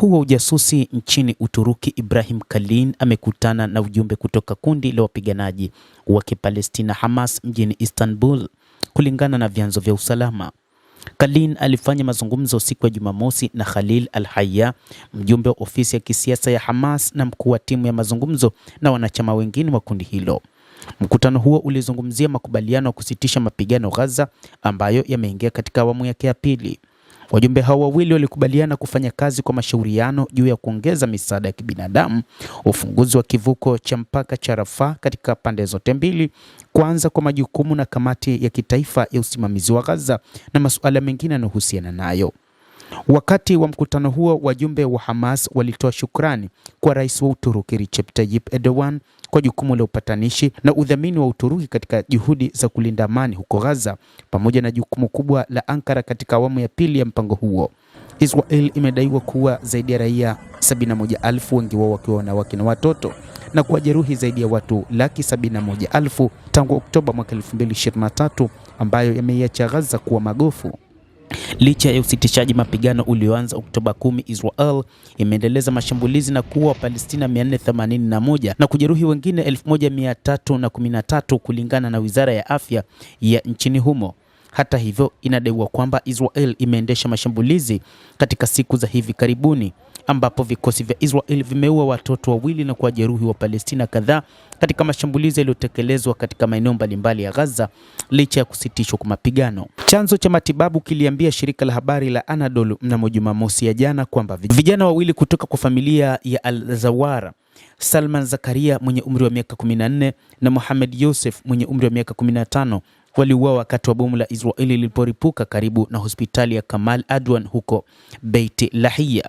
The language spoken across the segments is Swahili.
Mkuu wa ujasusi nchini Uturuki Ibrahim Kalin amekutana na ujumbe kutoka kundi la wapiganaji wa Kipalestina Hamas mjini Istanbul, kulingana na vyanzo vya usalama. Kalin alifanya mazungumzo siku ya Jumamosi na Khalil Al-Hayya, mjumbe wa ofisi ya kisiasa ya Hamas na mkuu wa timu ya mazungumzo na wanachama wengine wa kundi hilo. Mkutano huo ulizungumzia makubaliano ya kusitisha mapigano Gaza ambayo yameingia katika awamu yake ya pili. Wajumbe hao wawili walikubaliana kufanya kazi kwa mashauriano juu ya kuongeza misaada ya kibinadamu, ufunguzi wa kivuko cha mpaka cha Rafah katika pande zote mbili, kuanza kwa majukumu na kamati ya kitaifa ya usimamizi wa Gaza na masuala mengine yanayohusiana nayo. Wakati wa mkutano huo, wajumbe wa Hamas walitoa shukrani kwa rais wa Uturuki Recep Tayyip Erdogan kwa jukumu la upatanishi na udhamini wa Uturuki katika juhudi za kulinda amani huko Gaza, pamoja na jukumu kubwa la Ankara katika awamu ya pili ya mpango huo. Israel imedaiwa kuwa zaidi ya raia 71,000, wengi wao wakiwa wanawake na watoto, na kuwajeruhi zaidi ya watu 171,000 tangu Oktoba mwaka 2023, ambayo yameiacha Gaza kuwa magofu. Licha ya usitishaji mapigano ulioanza Oktoba 10, Israel imeendeleza mashambulizi na kuua Wapalestina 481 na kujeruhi wengine 1313 kulingana na Wizara ya Afya ya nchini humo. Hata hivyo, inadaiwa kwamba Israel imeendesha mashambulizi katika siku za hivi karibuni ambapo vikosi vya Israel vimeua watoto wawili na kuwajeruhi wa Palestina kadhaa katika mashambulizi yaliyotekelezwa katika maeneo mbalimbali ya Gaza licha ya kusitishwa kwa mapigano. Chanzo cha matibabu kiliambia shirika la habari la Anadolu mnamo Jumamosi ya jana kwamba vijana wawili kutoka kwa familia ya Al-Zawara, Salman Zakaria mwenye umri wa miaka 14 na Mohamed Yosef mwenye umri wa miaka 15 waliuawa wakati wa bomu la Israeli liliporipuka karibu na hospitali ya Kamal Adwan huko Beit Lahia.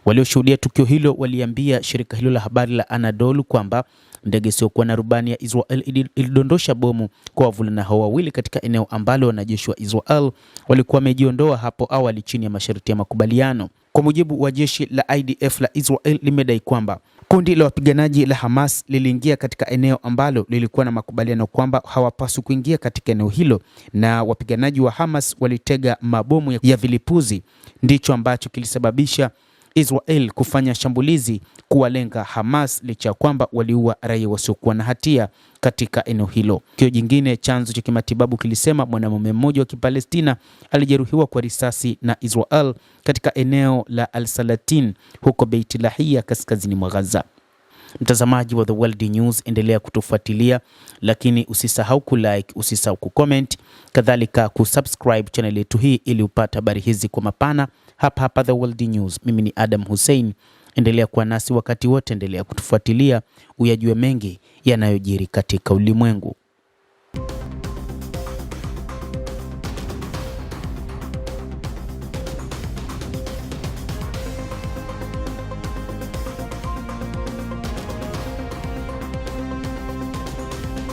Walioshuhudia tukio hilo waliambia shirika hilo la habari la Anadolu kwamba ndege isiyokuwa na rubani ya Israel ilidondosha bomu kwa wavulana hao wawili katika eneo ambalo wanajeshi wa Israel walikuwa wamejiondoa hapo awali chini ya masharti ya makubaliano. Kwa mujibu wa jeshi la IDF la Israel, limedai kwamba kundi la wapiganaji la Hamas liliingia katika eneo ambalo lilikuwa na makubaliano kwamba hawapaswi kuingia katika eneo hilo, na wapiganaji wa Hamas walitega mabomu ya vilipuzi, ndicho ambacho kilisababisha Israel kufanya shambulizi kuwalenga Hamas licha kwamba waliua raia wasiokuwa na hatia katika eneo hilo. Kio jingine, chanzo cha kimatibabu kilisema mwanamume mmoja wa Kipalestina alijeruhiwa kwa risasi na Israel katika eneo la Al-Salatin huko Beit Lahia kaskazini mwa Gaza. Mtazamaji wa The World News, endelea kutufuatilia, lakini usisahau kulike, usisahau kucomment, kadhalika kusubscribe channel yetu hii ili upate habari hizi kwa mapana hapa The World News. Mimi ni Adam Hussein, endelea kuwa nasi wakati wote, endelea kutufuatilia uyajue mengi yanayojiri katika ulimwengu.